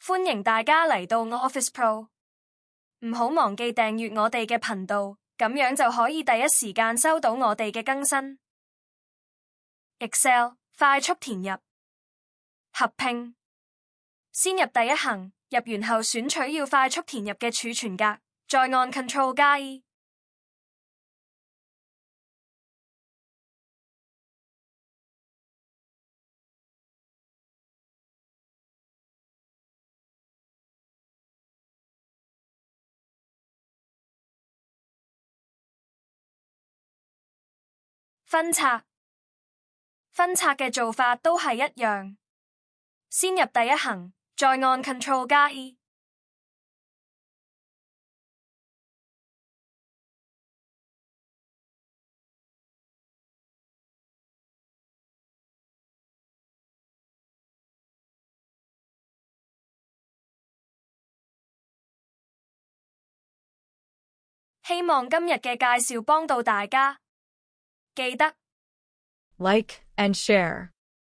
歡迎大家嚟到 Office Pro， 唔好忘記訂閱我哋嘅頻道，咁樣就可以第一時間收到我哋嘅更新。Excel 快速填入，合併，先入第一行，入完後選取要快速填入嘅儲存格，再按 Ctrl 加 E。分拆嘅做法都係一樣，先入第一行，再按 Ctrl 加 E。希望今日嘅介紹幫到大家，記得 Like and share.